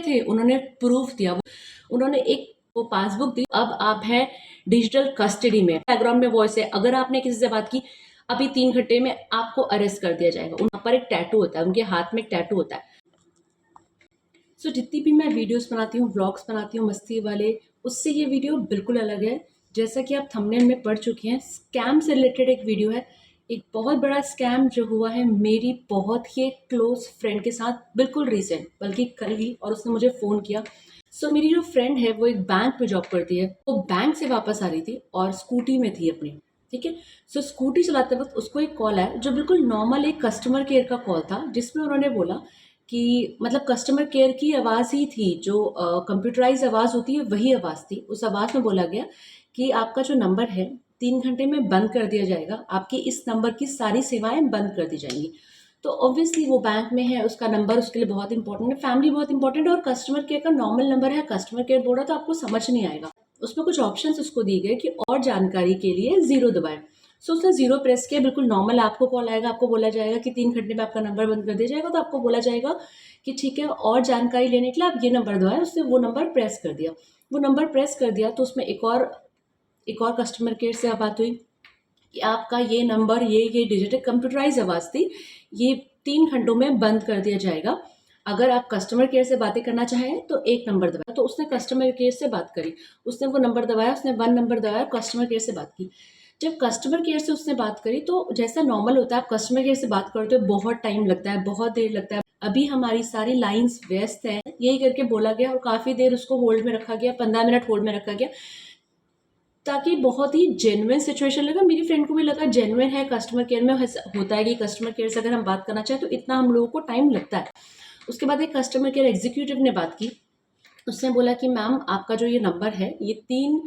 थे, उन्होंने प्रूफ दिया, उन्होंने एक वो पासबुक दी, अब आप हैं डिजिटल कस्टडी में। बैकग्राउंड में वॉइस है, अगर आपने किसी से बात की अभी 3 घंटे में आपको अरेस्ट कर दिया जाएगा। उन पर एक टैटू होता है, उनके हाथ में एक टैटू होता है। सो जितनी भी मैं वीडियोस बनाती हूँ, ब्लॉग्स बनाती हूँ मस्ती वाले, उससे ये वीडियो बिल्कुल अलग है। जैसा कि आप थंबनेल में पढ़ चुके हैं, स्कैम से रिलेटेड एक वीडियो है। एक बहुत बड़ा स्कैम जो हुआ है मेरी बहुत ही क्लोज फ्रेंड के साथ, बिल्कुल रिसेंट, बल्कि कल ही, और उसने मुझे फ़ोन किया। सो मेरी जो फ्रेंड है वो एक बैंक में जॉब करती है, वो बैंक से वापस आ रही थी और स्कूटी में थी अपनी, ठीक है। सो स्कूटी चलाते वक्त उसको एक कॉल आया जो बिल्कुल नॉर्मल एक कस्टमर केयर का कॉल था, जिसमें उन्होंने बोला कि मतलब कस्टमर केयर की आवाज़ ही थी, जो कंप्यूटराइज आवाज़ होती है वही आवाज़ थी। उस आवाज़ में बोला गया कि आपका जो नंबर है 3 घंटे में बंद कर दिया जाएगा, आपकी इस नंबर की सारी सेवाएं बंद कर दी जाएंगी। तो ऑब्वियसली वो बैंक में है, उसका नंबर उसके लिए बहुत इंपॉर्टेंट है, फैमिली बहुत इंपॉर्टेंट है, और कस्टमर केयर का नॉर्मल नंबर है, कस्टमर केयर बोल रहा तो आपको समझ नहीं आएगा। उसमें कुछ ऑप्शंस उसको दिए गए कि और जानकारी के लिए 0 दबाएं। सो उसने 0 प्रेस किया, बिल्कुल नॉर्मल आपको कॉल आएगा, आपको बोला जाएगा कि 3 घंटे में आपका नंबर बंद कर दिया जाएगा, तो आपको बोला जाएगा कि ठीक है, और जानकारी लेने के लिए आप ये नंबर दबाएं। उसने वो नंबर प्रेस कर दिया, वो नंबर प्रेस कर दिया तो उसमें एक और कस्टमर केयर से बात हुई कि आपका ये नंबर, ये डिजिटल कंप्यूटराइज आवाज़ थी, ये 3 घंटों में बंद कर दिया जाएगा। अगर आप कस्टमर केयर से बातें करना चाहें तो एक नंबर दबाया। तो उसने कस्टमर केयर से बात करी, उसने वो नंबर दबाया, उसने 1 नंबर दबाया, कस्टमर केयर से बात की। जब कस्टमर केयर से उसने बात करी तो जैसा नॉर्मल होता है, आप कस्टमर केयर से बात करते हो बहुत टाइम लगता है, बहुत देर लगता है, अभी हमारी सारी लाइंस व्यस्त हैं, यही करके बोला गया और काफ़ी देर उसको होल्ड में रखा गया, 15 मिनट होल्ड में रखा गया, ताकि बहुत ही जेन्युइन सिचुएशन लगा। मेरी फ्रेंड को भी लगा जेन्युइन है, कस्टमर केयर में होता है कि कस्टमर केयर से अगर हम बात करना चाहें तो इतना हम लोगों को टाइम लगता है। उसके बाद एक कस्टमर केयर एग्जीक्यूटिव ने बात की, उसने बोला कि मैम आपका जो ये नंबर है ये 3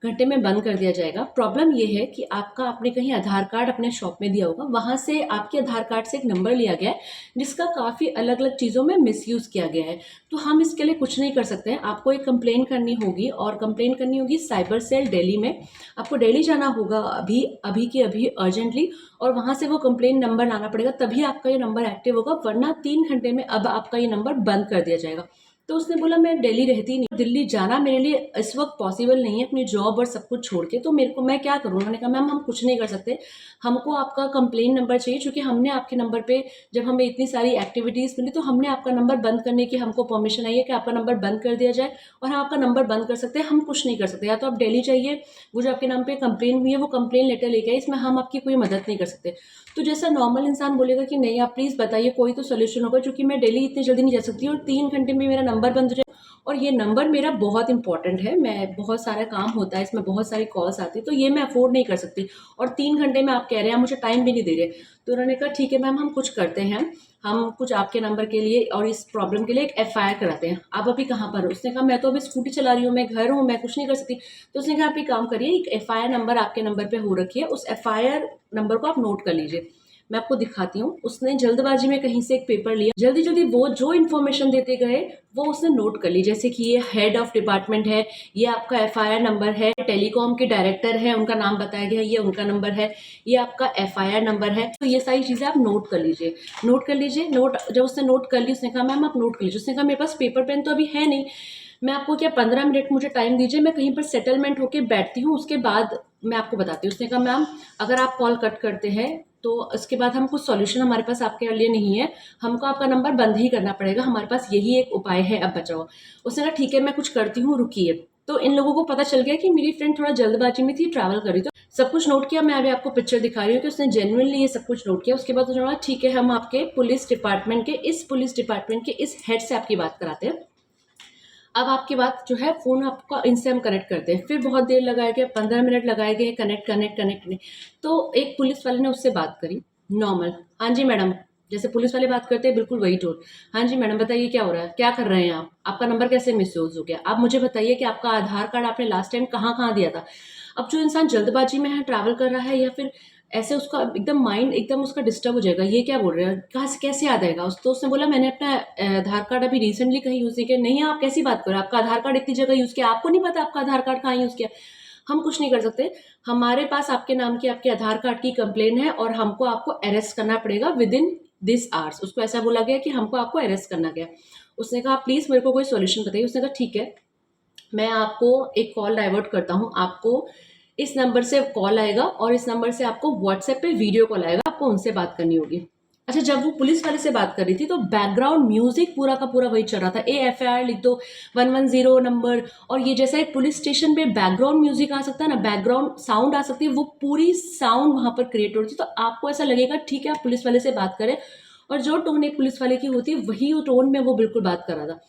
घंटे में बंद कर दिया जाएगा। प्रॉब्लम ये है कि आपका, आपने कहीं आधार कार्ड अपने शॉप में दिया होगा, वहाँ से आपके आधार कार्ड से एक नंबर लिया गया है जिसका काफ़ी अलग अलग चीज़ों में मिसयूज़ किया गया है। तो हम इसके लिए कुछ नहीं कर सकते हैं, आपको एक कंप्लेन करनी होगी, और कंप्लेन करनी होगी साइबर सेल दिल्ली में। आपको दिल्ली जाना होगा अभी अभी के अभी अर्जेंटली, और वहाँ से वो कंप्लेन नंबर लाना पड़ेगा, तभी आपका ये नंबर एक्टिव होगा, वरना 3 घंटे में अब आपका ये नंबर बंद कर दिया जाएगा। तो उसने बोला मैं दिल्ली रहती नहीं, दिल्ली जाना मेरे लिए इस वक्त पॉसिबल नहीं है, अपनी जॉब और सब कुछ छोड़ के, तो मेरे को, मैं क्या करूँ। उन्होंने कहा मैम हम कुछ नहीं कर सकते, हमको आपका कंप्लेन नंबर चाहिए, क्योंकि हमने आपके नंबर पे, जब हमें इतनी सारी एक्टिविटीज़ मिली तो हमने आपका नंबर बंद करने की, हमको परमिशन आई है कि आपका नंबर बंद कर दिया जाए, और हम आपका नंबर बंद कर सकते हैं, हम कुछ नहीं कर सकते। या तो आप दिल्ली जाइए, वो जो आपके नाम पे कंप्लेन हुई है वो कंप्लेन लेटर लेके आए, इसमें हम आपकी कोई मदद नहीं कर सकते। तो जैसा नॉर्मल इंसान बोलेगा कि नहीं आप प्लीज़ बताइए कोई तो सोल्यूशन होगा, क्योंकि मैं दिल्ली इतनी जल्दी नहीं जा सकती और 3 घंटे में मेरा नंबर बंद हो जाए, और ये नंबर मेरा बहुत इंपॉर्टेंट है, मैं बहुत सारा काम होता है इसमें, बहुत सारी कॉल्स आती है, तो ये मैं अफोर्ड नहीं कर सकती, और 3 घंटे में आप कह रहे हैं, मुझे टाइम भी नहीं दे रहे। तो उन्होंने कहा ठीक है मैम हम कुछ करते हैं, हम कुछ आपके नंबर के लिए और इस प्रॉब्लम के लिए एक FIR कराते हैं। आप अभी कहाँ पर हो? उसने कहा मैं तो अभी स्कूटी चला रही हूँ, मैं घर हूँ, मैं कुछ नहीं कर सकती। तो उसने कहा आप एक काम करिए, एक FIR नंबर आपके नंबर पे हो रखी है, उस FIR नंबर को आप नोट कर लीजिए। मैं आपको दिखाती हूँ। उसने जल्दबाजी में कहीं से एक पेपर लिया, जल्दी जल्दी वो जो इन्फॉर्मेशन देते गए वो उसने नोट कर ली, जैसे कि ये हेड ऑफ डिपार्टमेंट है, ये आपका FIR नंबर है, टेलीकॉम के डायरेक्टर है उनका नाम बताया गया है, ये उनका नंबर है, ये आपका FIR नंबर है। तो ये सारी चीज़ें आप नोट कर लीजिए, नोट कर लीजिए। नोट जब उसने नोट कर ली, उसने कहा मैम आप नोट कर लीजिए। उसने कहा मेरे पास पेपर पेन तो अभी है नहीं, मैं आपको क्या 15 मिनट मुझे टाइम दीजिए, मैं कहीं पर सेटलमेंट होके बैठती हूँ, उसके बाद मैं आपको बताती हूँ। उसने कहा मैम अगर आप कॉल कट करते हैं तो इसके बाद हम कुछ सॉल्यूशन हमारे पास आपके लिए नहीं है, हमको आपका नंबर बंद ही करना पड़ेगा, हमारे पास यही एक उपाय है, अब बचाओ। उसने कहा ठीक है मैं कुछ करती हूँ, रुकिए। तो इन लोगों को पता चल गया कि मेरी फ्रेंड थोड़ा जल्दबाजी में थी, ट्रैवल कर रही, तो सब कुछ नोट किया। मैं अभी आपको पिक्चर दिखा रही हूँ कि उसने जेन्युइनली ये सब कुछ नोट किया। उसके बाद उन्होंने कहा ठीक है हम आपके पुलिस डिपार्टमेंट के इस हेड से आपकी बात कराते हैं। अब आपकी बात जो है फ़ोन आपका इनसे हम कनेक्ट करते हैं। फिर बहुत देर लगाया गया, 15 मिनट लगाए गए, कनेक्ट नहीं। तो एक पुलिस वाले ने उससे बात करी नॉर्मल, हाँ जी मैडम, जैसे पुलिस वाले बात करते हैं बिल्कुल वही टोन। हाँ जी मैडम बताइए क्या हो रहा है, क्या कर रहे हैं आप, आपका नंबर कैसे मिसयूज़ हो गया, आप मुझे बताइए कि आपका आधार कार्ड आपने लास्ट टाइम कहाँ दिया था। अब जो इंसान जल्दबाजी में है, ट्रैवल कर रहा है, या फिर ऐसे उसका एकदम माइंड एकदम उसका डिस्टर्ब हो जाएगा, ये क्या बोल रहे हैं, कहाँ से कैसे याद आएगा। तो उसने बोला मैंने अपना आधार कार्ड अभी रिसेंटली कहीं यूज़ नहीं किया। नहीं आप कैसी बात कर रहे हो, आपका आधार कार्ड इतनी जगह यूज़ किया, आपको नहीं पता आपका आधार कार्ड कहाँ यूज़ किया। हम कुछ नहीं कर सकते, हमारे पास आपके नाम की आपके आधार कार्ड की कंप्लेन है, और आपको अरेस्ट करना पड़ेगा विद इन दिस आवर्स। उसको ऐसा बोला गया कि हमको आपको अरेस्ट करना गया। उसने कहा प्लीज़ मेरे को कोई सॉल्यूशन बताइए। उसने कहा ठीक है, मैं आपको एक कॉल डाइवर्ट करता हूँ, आपको इस नंबर से कॉल आएगा और इस नंबर से आपको व्हाट्सएप पे वीडियो कॉल आएगा, आपको उनसे बात करनी होगी। अच्छा, जब वो पुलिस वाले से बात कर रही थी तो बैकग्राउंड म्यूजिक पूरा का पूरा वही चल रहा था, AFIR लिख दो, 110 नंबर। और ये जैसा एक पुलिस स्टेशन पे बैकग्राउंड म्यूजिक आ सकता है ना, बैकग्राउंड साउंड आ सकती है, वो पूरी साउंड वहां पर क्रिएट हो रही थी। तो आपको ऐसा लगेगा ठीक है आप पुलिस वाले से बात करें, और जो टोन एक पुलिस वाले की होती है वही टोन में वो बिल्कुल बात कर रहा था।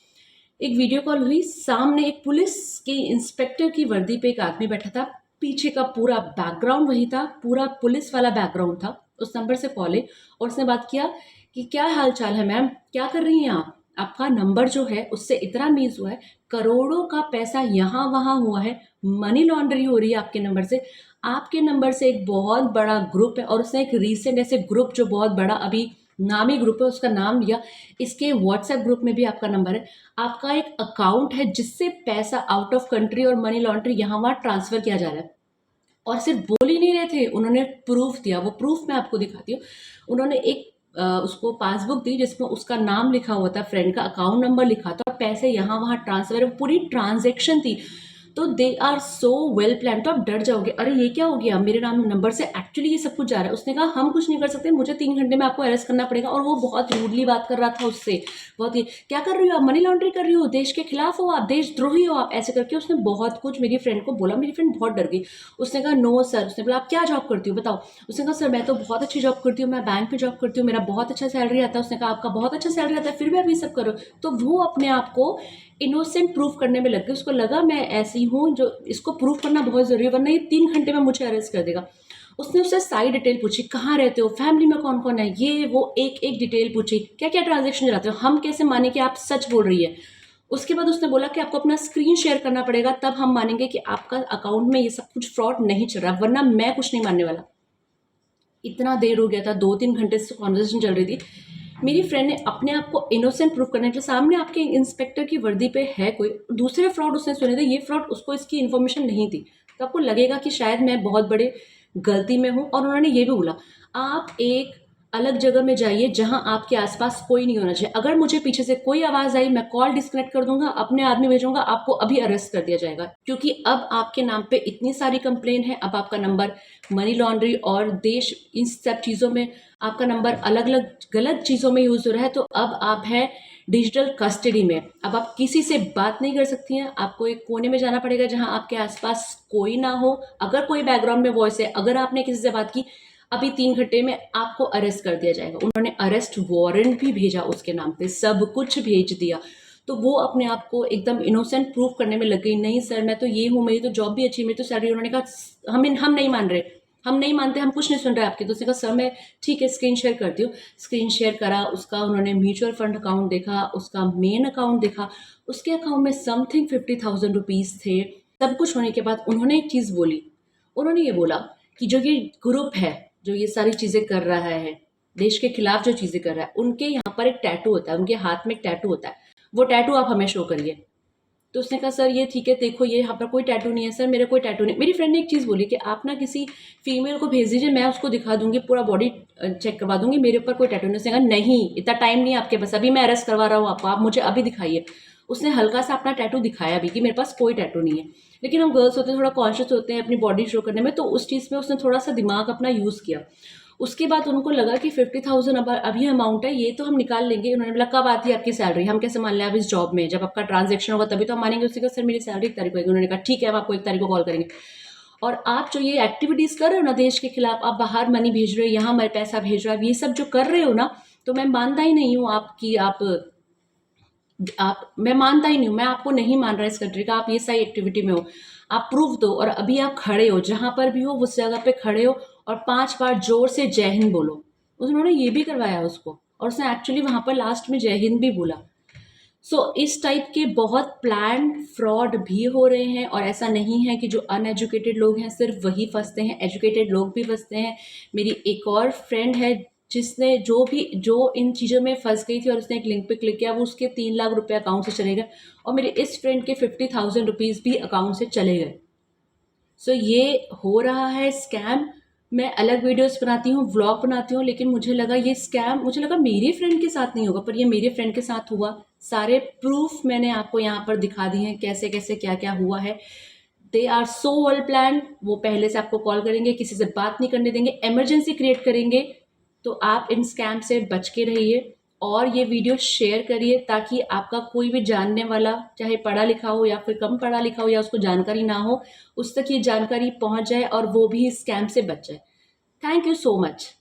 एक वीडियो कॉल हुई, सामने एक पुलिस के इंस्पेक्टर की वर्दी पे एक आदमी बैठा था, पीछे का पूरा बैकग्राउंड वही था, पूरा पुलिस वाला बैकग्राउंड था। उस नंबर से कॉल है और उसने बात किया कि क्या हाल चाल है मैम, क्या कर रही हैं आप, आपका नंबर जो है उससे इतना मिस हुआ है, करोड़ों का पैसा यहाँ वहाँ हुआ है, मनी लॉन्ड्रिंग हो रही है आपके नंबर से, आपके नंबर से एक बहुत बड़ा ग्रुप है। और उसने एक रीसेंट ऐसे ग्रुप जो बहुत बड़ा अभी नामी ग्रुप है उसका नाम लिया, इसके व्हाट्सएप ग्रुप में भी आपका नंबर है, आपका एक अकाउंट है जिससे पैसा आउट ऑफ कंट्री और मनी लॉन्ड्रिंग यहाँ वहाँ ट्रांसफर किया जा रहा है। और सिर्फ बोल ही नहीं रहे थे, उन्होंने प्रूफ दिया, वो प्रूफ मैं आपको दिखाती हूँ। उन्होंने एक उसको पासबुक दी जिसमें उसका नाम लिखा हुआ था, फ्रेंड का अकाउंट नंबर लिखा था और पैसे यहाँ वहाँ ट्रांसफर, पूरी ट्रांजेक्शन थी। तो they are so well plan. तो आप डर जाओगे, अरे ये क्या हो गया, मेरे नाम नंबर से एक्चुअली ये सब कुछ जा रहा है। उसने कहा हम कुछ नहीं कर सकते, मुझे 3 घंटे में आपको अरेस्ट करना पड़ेगा। और वो बहुत रूडली बात कर रहा था उससे, बहुत ही क्या कर रही हो आप, मनी लॉन्ड्रिंग कर रही हो, देश के खिलाफ हो आप, देशद्रोही हो आप, ऐसे करके उसने बहुत कुछ मेरी फ्रेंड को बोला। मेरी फ्रेंड बहुत डर गई। उसने कहा नो सर, उसने बोला आप क्या जॉब करती हो बताओ। उसने कहा सर मैं तो बहुत अच्छी जॉब करती हूँ, मैं बैंक पे जॉब करती हूँ, मेरा बहुत अच्छा सैलरी आता है। उसने कहा आपका बहुत अच्छा सैलरी आता है फिर भी आप ये सब करो। तो वो अपने आप को इनोसेंट प्रूफ करने में लग गई, उसको लगा मैं ऐसी हूँ, जो इसको प्रूफ करना बहुत जरूरी है वरना ये 3 घंटे में मुझे अरेस्ट कर देगा। उसने उससे सारी डिटेल पूछी, कहाँ रहते हो, फैमिली में कौन कौन है, ये वो एक एक डिटेल पूछी, क्या क्या ट्रांजेक्शन चलाते हो, हम कैसे माने कि आप सच बोल रही है। उसके बाद उसने बोला कि आपको अपना स्क्रीन शेयर करना पड़ेगा, तब हम मानेंगे कि आपका अकाउंट में ये सब कुछ फ्रॉड नहीं चल रहा, वरना मैं कुछ नहीं मानने वाला। इतना देर हो गया था, 2-3 घंटे से कॉन्वर्सेशन चल रही थी। मेरी फ्रेंड ने अपने आप को इनोसेंट प्रूफ करने के सामने आपके इंस्पेक्टर की वर्दी पे है कोई दूसरे फ्रॉड उसने सुने थे, ये फ्रॉड उसको इसकी इन्फॉर्मेशन नहीं थी। तो आपको लगेगा कि शायद मैं बहुत बड़े गलती में हूँ। और उन्होंने ये भी बोला आप एक अलग जगह में जाइए जहां आपके आसपास कोई नहीं होना चाहिए, अगर मुझे पीछे से कोई आवाज आई मैं कॉल डिस्कनेक्ट कर दूंगा, अपने आदमी भेजूंगा, आपको अभी अरेस्ट कर दिया जाएगा। क्योंकि अब आपके नाम पे इतनी सारी कंप्लेन है, अब आपका नंबर मनी लॉन्ड्रिंग और देश इन सब चीज़ों में आपका नंबर अलग अलग गलत चीज़ों में यूज़ हो रहा है। तो अब आप हैं डिजिटल कस्टडी में, अब आप किसी से बात नहीं कर सकती हैं, आपको एक कोने में जाना पड़ेगा जहां आपके आसपास कोई ना हो। अगर कोई बैकग्राउंड में वॉइस है, अगर आपने किसी से बात की, अभी 3 घंटे में आपको अरेस्ट कर दिया जाएगा। उन्होंने अरेस्ट वारंट भी भेजा उसके नाम पे, सब कुछ भेज दिया। तो वो अपने आप को एकदम इनोसेंट प्रूव करने में लग गई, नहीं सर मैं तो ये हूँ, मेरी तो जॉब भी अच्छी, मेरी तो सैलरी। उन्होंने कहा हम नहीं मान रहे, हम नहीं मानते, हम कुछ नहीं सुन रहे आपके। तो उसने कहा सर मैं ठीक है स्क्रीन शेयर करती हूँ। स्क्रीन शेयर करा उसका, उन्होंने म्यूचुअल फंड अकाउंट देखा, उसका मेन अकाउंट देखा, उसके अकाउंट में समथिंग 50,000 रुपीज़ थे। सब कुछ होने के बाद उन्होंने एक चीज़ बोली, उन्होंने ये बोला कि जो ये ग्रुप है जो ये सारी चीज़ें कर रहा है, देश के खिलाफ जो चीज़ें कर रहा है, उनके यहाँ पर एक टैटू होता है, उनके हाथ में एक टैटू होता है, वो टैटू आप हमें शो करिए। तो उसने कहा सर ये ठीक है, देखो ये यहाँ पर कोई टैटू नहीं है सर, मेरे कोई टैटू नहीं। मेरी फ्रेंड ने एक चीज़ बोली कि आप ना किसी फीमेल को भेज दीजिए, मैं उसको दिखा दूंगी, पूरा बॉडी चेक करवा दूंगी, मेरे ऊपर कोई टैटू नहीं। उसने कहा नहीं, इतना टाइम नहीं है आपके पास, अभी मैं अरेस्ट करवा रहा हूँ आपको, आप मुझे अभी दिखाइए। उसने हल्का सा अपना टैटू दिखाया भी कि मेरे पास कोई टैटू नहीं है। लेकिन हम गर्ल्स होते हैं, थोड़ा कॉन्शियस होते हैं अपनी बॉडी शो करने में, तो उस चीज़ में उसने थोड़ा सा दिमाग अपना यूज़ किया। उसके बाद उनको लगा कि 50,000 अब अभी अमाउंट है, ये तो हम निकाल लेंगे। उन्होंने बोला कब आती है आपकी सैलरी, हम कैसे मान लें आप इस जॉब में, जब आपका ट्रांजेक्शन होगा तभी तो हम मानेंगे। उसने कहा सर मेरी सैलरी 1 तारीख को आएगी। उन्होंने कहा ठीक है हम आपको 1 तारीख को कॉल करेंगे। और आप जो ये एक्टिविटीज़ कर रहे हो ना देश के खिलाफ, आप बाहर मनी भेज रहे हो, यहाँ मैं पैसा भेज रहा है, ये सब जो कर रहे हो ना, तो मैं मानता ही नहीं हूँ आपकी आप मैं मानता ही नहीं हूँ, मैं आपको नहीं मान रहा इस कंट्री का, आप ये सही एक्टिविटी में हो, आप प्रूफ दो। और अभी आप खड़े हो, जहां पर भी हो उस जगह पे खड़े हो और 5 बार जोर से जय हिंद बोलो। उन्होंने ये भी करवाया उसको, और उसने एक्चुअली वहां पर लास्ट में जय हिंद भी बोला। सो इस टाइप के बहुत प्लान फ्रॉड भी हो रहे हैं। और ऐसा नहीं है कि जो अनएजुकेटेड लोग हैं सिर्फ वही फंसते हैं, एजुकेटेड लोग भी फंसते हैं। मेरी एक और फ्रेंड है जिसने जो इन चीज़ों में फंस गई थी और उसने एक लिंक पे क्लिक किया, वो उसके 3 लाख रुपए अकाउंट से चले गए, और मेरे इस फ्रेंड के 50,000 रुपीज़ भी अकाउंट से चले गए। सो ये हो रहा है स्कैम। मैं अलग वीडियोस बनाती हूँ, व्लॉग बनाती हूँ, लेकिन मुझे लगा ये स्कैम, मुझे लगा मेरी फ्रेंड के साथ नहीं होगा, पर ये मेरे फ्रेंड के साथ हुआ। सारे प्रूफ मैंने आपको यहाँ पर दिखा दिए हैं, कैसे कैसे क्या क्या हुआ है। They are so well plan. वो पहले से आपको कॉल करेंगे, किसी से बात नहीं करने देंगे, इमरजेंसी क्रिएट करेंगे। तो आप इन स्कैम से बच के रहिए और ये वीडियो शेयर करिए ताकि आपका कोई भी जानने वाला, चाहे पढ़ा लिखा हो या फिर कम पढ़ा लिखा हो या उसको जानकारी ना हो, उस तक ये जानकारी पहुंच जाए और वो भी स्कैम से बच जाए। Thank you so much.